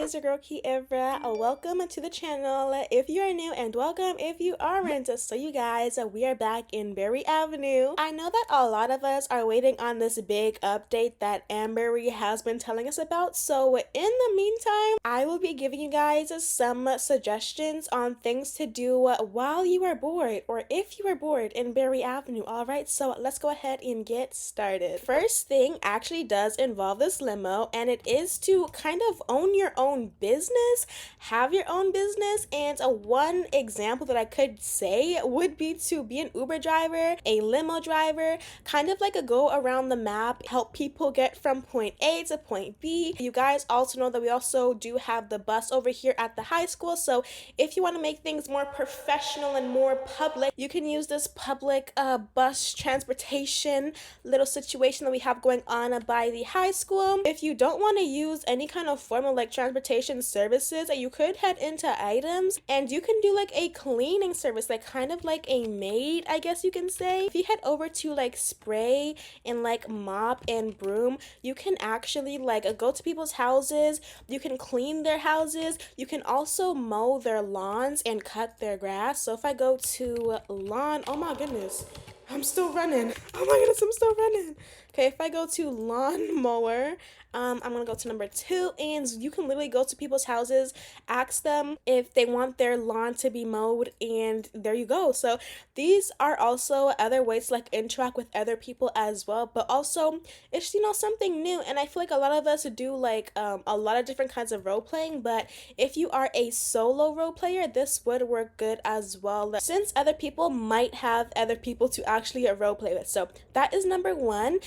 is your girl Kierra. Welcome to the channel if you are new, and welcome if you aren't. So you guys, we are back in Berry Avenue. I know that a lot of us are waiting on this big update that Berry has been telling us about. So in the meantime, I will be giving you guys some suggestions on things to do while you are bored, or if you are bored in Berry Avenue. Alright, so let's go ahead and get started. First thing actually does involve this limo, and it is to kind of own your own business, have your own business. And one example that I could say would be to be an Uber driver, a limo driver, kind of like a go around the map, help people get from point A to point B. You guys also know that we also do have the bus over here at the high school, so if you want to make things more professional and more public, you can use this public bus transportation little situation that we have going on by the high school. If you don't want to use any kind of formal like transportation services, you could head into items and you can do like a cleaning service, like kind of like a maid, I guess you can say. If you head over to like spray and like mop and broom, you can actually like go to people's houses, you can clean their houses, you can also mow their lawns and cut their grass. So if I go to lawn, oh my goodness, I'm still running. Oh my goodness, I'm still running. Okay, if I go to lawn mower, I'm gonna go to number 2, and you can literally go to people's houses, ask them if they want their lawn to be mowed, and there you go. So these are also other ways to like interact with other people as well, but also it's, you know, something new. And I feel like a lot of us do like a lot of different kinds of role playing, but if you are a solo role player, this would work good as well, since other people might have other people to actually role play with. So that is number 1.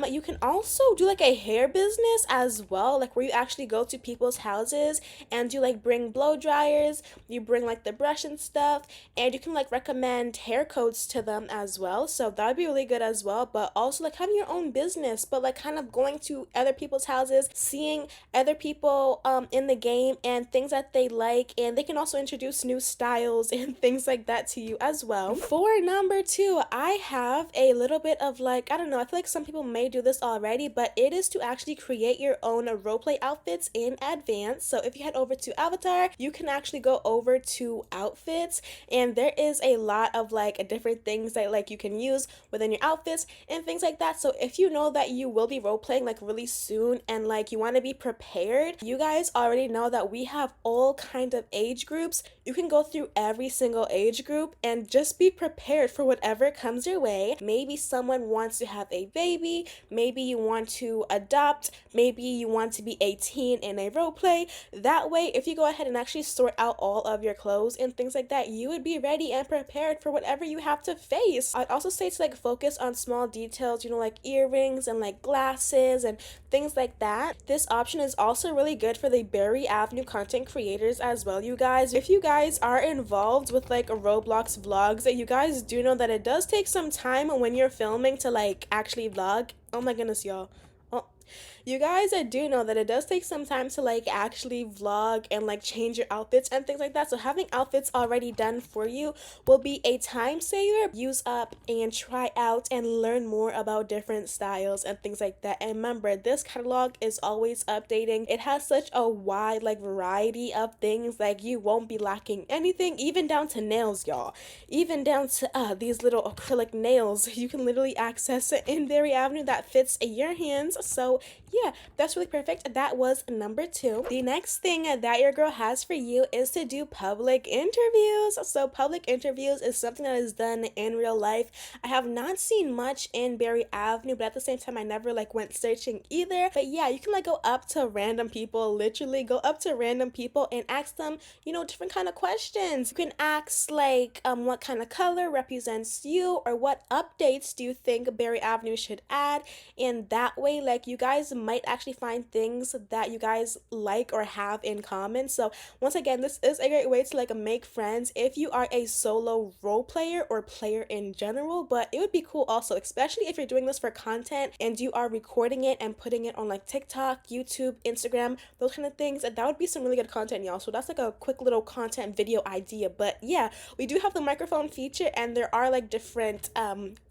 You can also do like a hair business as well, like where you actually go to people's houses and you like bring blow dryers, you bring like the brush and stuff, and you can like recommend hair coats to them as well. So that would be really good as well. But also like having your own business, but like kind of going to other people's houses, seeing other people in the game and things that they like, and they can also introduce new styles and things like that to you as well. For number 2, I have a little bit of like, I don't know, I feel like some people may do this already, but it is to actually create your own roleplay outfits in advance. So if you head over to Avatar, you can actually go over to outfits, and there is a lot of like different things that like you can use within your outfits and things like that. So if you know that you will be role playing like really soon and like you want to be prepared, you guys already know that we have all kind of age groups. You can go through every single age group and just be prepared for whatever comes your way. Maybe someone wants to have a baby, maybe you want to adopt, maybe you want to be a teen in a role play. That way, if you go ahead and actually sort out all of your clothes and things like that, you would be ready and prepared for whatever you have to face. I'd also say to like focus on small details, you know, like earrings and like glasses and things like that. This option is also really good for the Berry Avenue content creators as well, you guys. If you guys are involved with like Roblox vlogs, you guys do know that it does take some time when you're filming to like actually vlog. Oh my goodness, y'all. You guys do know that it does take some time to like actually vlog and like change your outfits and things like that. So having outfits already done for you will be a time saver. Use up and try out and learn more about different styles and things like that. And remember, this catalog is always updating. It has such a wide like variety of things, like you won't be lacking anything, even down to nails, y'all. Even down to these little acrylic nails you can literally access it in Berry Avenue that fits your hands. So yeah, that's really perfect. That was number 2. The next thing that your girl has for you is to do public interviews. So public interviews is something that is done in real life. I have not seen much in Berry Avenue, but at the same time I never like went searching either. But yeah, you can like go up to random people, literally go up to random people and ask them, you know, different kind of questions. You can ask like what kind of color represents you, or what updates do you think Berry Avenue should add, and that way like you guys might actually find things that you guys like or have in common. So once again, this is a great way to like make friends if you are a solo role player or player in general. But it would be cool also, especially if you're doing this for content and you are recording it and putting it on like TikTok, YouTube, Instagram, those kind of things. That would be some really good content, y'all. So that's like a quick little content video idea. But yeah, we do have the microphone feature, and there are like different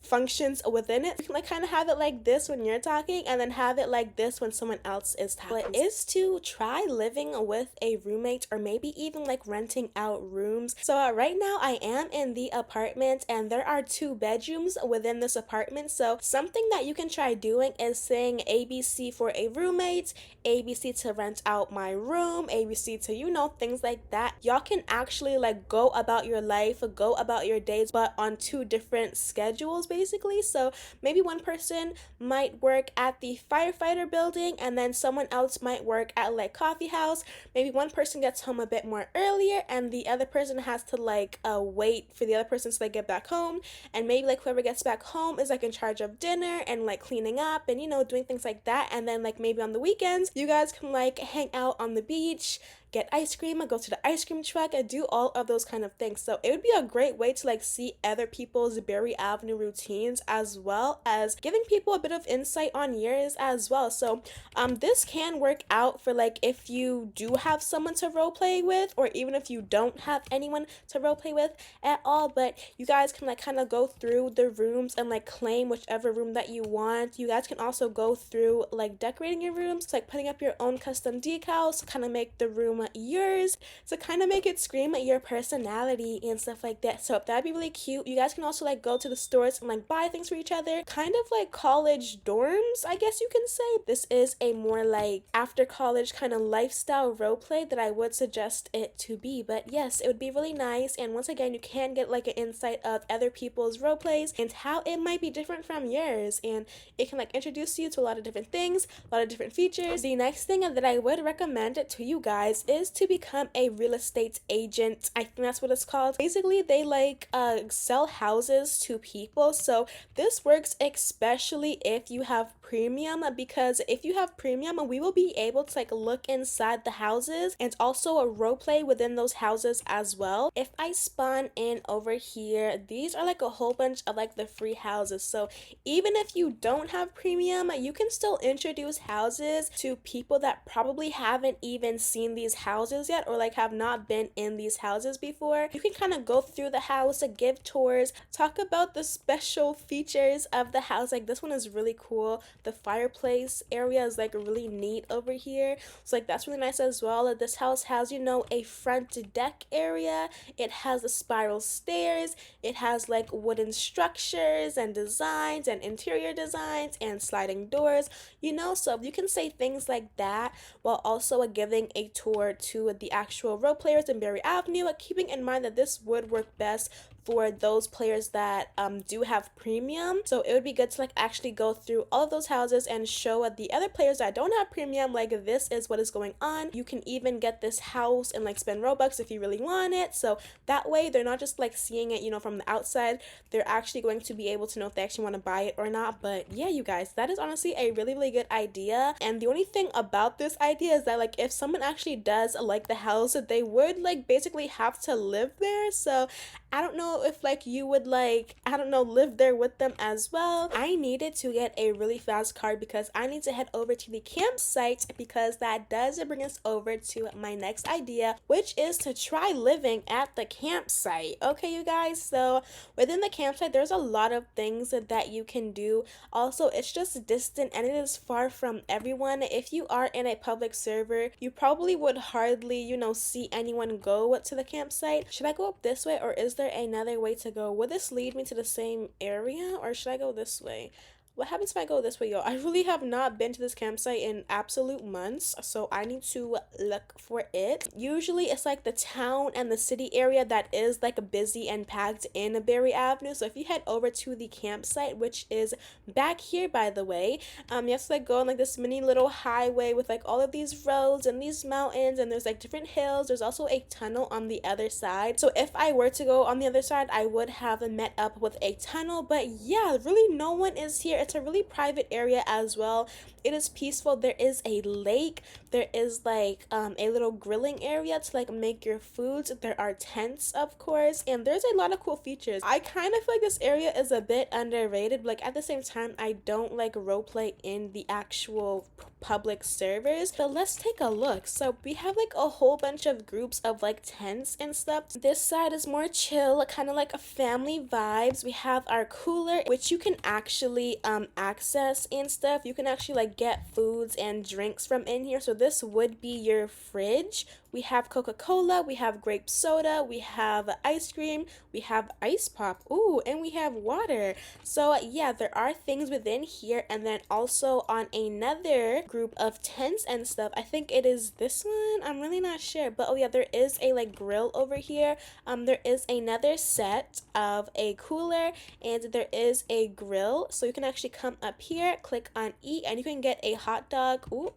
functions within it. You can like kind of have it like this when you're talking, and then have have it like this when someone else is tapping is to try living with a roommate or maybe even like renting out rooms. So right now I am in the apartment and there are 2 bedrooms within this apartment. So something that you can try doing is saying ABC for a roommate, ABC to rent out my room, ABC to, you know, things like that. Y'all can actually like go about your life, go about your days, but on 2 different schedules basically. So maybe one person might work at the firefighter building and then someone else might work at like coffee house. Maybe one person gets home a bit more earlier and the other person has to like wait for the other person to like get back home, and maybe like whoever gets back home is like in charge of dinner and like cleaning up and, you know, doing things like that. And then like maybe on the weekends you guys can like hang out on the beach, get ice cream, go to the ice cream truck, and do all of those kind of things. So it would be a great way to like see other people's Berry Avenue routines, as well as giving people a bit of insight on yours as well. So this can work out for like if you do have someone to role play with, or even if you don't have anyone to role play with at all. But you guys can like kind of go through the rooms and like claim whichever room that you want. You guys can also go through like decorating your rooms, like putting up your own custom decals to kind of make the room yours, to kind of make it scream your personality and stuff like that. So that'd be really cute. You guys can also like go to the stores and like buy things for each other, kind of like college dorms, I guess you can say. This is a more like after college kind of lifestyle roleplay that I would suggest it to be. But yes, it would be really nice, and once again you can get like an insight of other people's roleplays and how it might be different from yours, and it can like introduce you to a lot of different things, a lot of different features. The next thing that I would recommend to you guys is to become a real estate agent. I think that's what it's called. Basically, they like sell houses to people. So this works especially if you have premium, because if you have premium, we will be able to like look inside the houses and also a role play within those houses as well. If I spawn in over here, these are like a whole bunch of like the free houses. So even if you don't have premium, you can still introduce houses to people that probably haven't even seen these houses yet, or like have not been in these houses before. You can kind of go through the house, give tours, talk about the special features of the house. Like this one is really cool. The fireplace area is like really neat over here, so like that's really nice as well. This house has, you know, a front deck area, it has the spiral stairs, it has like wooden structures and designs and interior designs and sliding doors, you know. So you can say things like that while also giving a tour to the actual role players in Berry Avenue, keeping in mind that this would work best for those players that do have premium. So it would be good to like actually go through all of those houses and show the other players that don't have premium like this is what is going on. You can even get this house and like spend Robux if you really want it. So that way they're not just like seeing it, you know, from the outside. They're actually going to be able to know if they actually want to buy it or not. But yeah, you guys, that is honestly a really, really good idea. And the only thing about this idea is that like if someone actually does like the house, they would like basically have to live there. So I don't know if like you would like, I don't know, live there with them as well. I needed to get a really fast car because I need to head over to the campsite, because that does bring us over to my next idea, which is to try living at the campsite. Okay, you guys, so within the campsite there's a lot of things that you can do. Also, it's just distant and it is far from everyone. If you are in a public server, you probably would hardly, you know, see anyone go to the campsite. Should I go up this way, or is there another way to go? Would this lead me to the same area, or should I go this way? What happens if I go this way, y'all? I really have not been to this campsite in absolute months, so I need to look for it. Usually it's like the town and the city area that is like busy and packed in Berry Avenue. So if you head over to the campsite, which is back here by the way, you have to like go on like this mini little highway with like all of these roads and these mountains, and there's like different hills. There's also a tunnel on the other side. So if I were to go on the other side, I would have met up with a tunnel. But yeah, really no one is here. It's a really private area as well. It is peaceful. There is a lake. There is like a little grilling area to like make your foods. There are tents, of course, and there's a lot of cool features. I kind of feel like this area is a bit underrated, but like at the same time I don't like roleplay in the actual public servers. But let's take a look. So we have like a whole bunch of groups of like tents and stuff. This side is more chill, kind of like a family vibes. We have our cooler, which you can actually access and stuff. You can actually like get foods and drinks from in here. So this would be your fridge. We have Coca-Cola, we have grape soda, we have ice cream, we have ice pop, ooh, and we have water. So yeah, there are things within here. And then also on another group of tents and stuff, I think it is this one, I'm really not sure, but oh yeah, there is a like grill over here. There is another set of a cooler, and there is a grill. So you can actually come up here, click on eat, and you can get a hot dog. Ooh,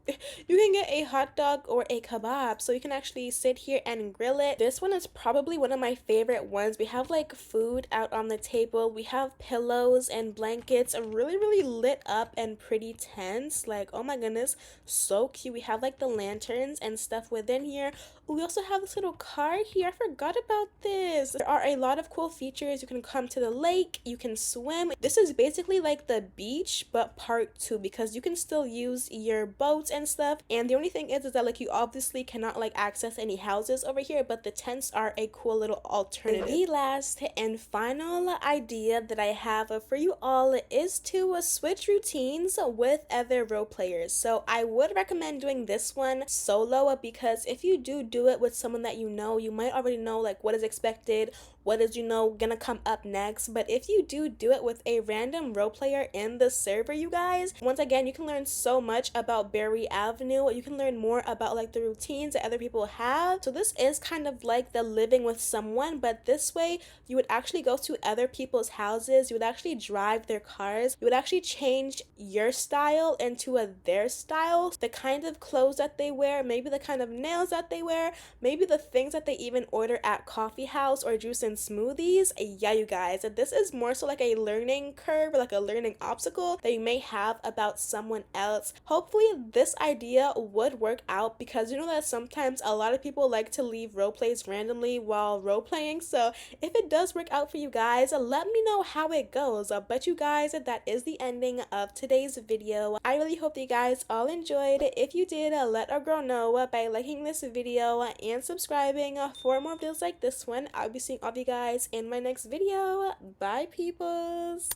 you can get a hot dog or a kebab. So you can actually sit here and grill it. This one is probably one of my favorite ones. We have like food out on the table. We have pillows and blankets, really lit up and pretty tents. Like, oh my goodness, so cute. We have like the lanterns and stuff within here. We also have this little card here. I forgot about this. There are a lot of cool features. You can come to the lake, you can swim. This is basically like the beach but part 2, because you can still use your boats and stuff. And the only thing is that like you obviously cannot like access any houses over here, but the tents are a cool little alternative. The last and final idea that I have for you all is to switch routines with other role players. So I would recommend doing this one solo, because if you do it with someone that you know, you might already know like what is expected, what is gonna come up next. But if you do it with a random role player in the server, you guys, once again, you can learn so much about Berry Avenue. You can learn more about like the routines that other people have. So this is kind of like the living with someone, but this way you would actually go to other people's houses, you would actually drive their cars, you would actually change your style into their style, the kind of clothes that they wear, maybe the kind of nails that they wear, maybe the things that they even order at coffee house or juice and smoothies. Yeah, you guys, this is more so like a learning curve, like a learning obstacle that you may have about someone else. Hopefully this idea would work out, because you know that sometimes a lot of people like to leave role plays randomly while role playing. So if it does work out for you guys, let me know how it goes. But you guys, that is the ending of today's video. I really hope that you guys all enjoyed. If you did, let our girl know by liking this video and subscribing for more videos like this one. I'll be seeing all of you guys in my next video. Bye, peoples.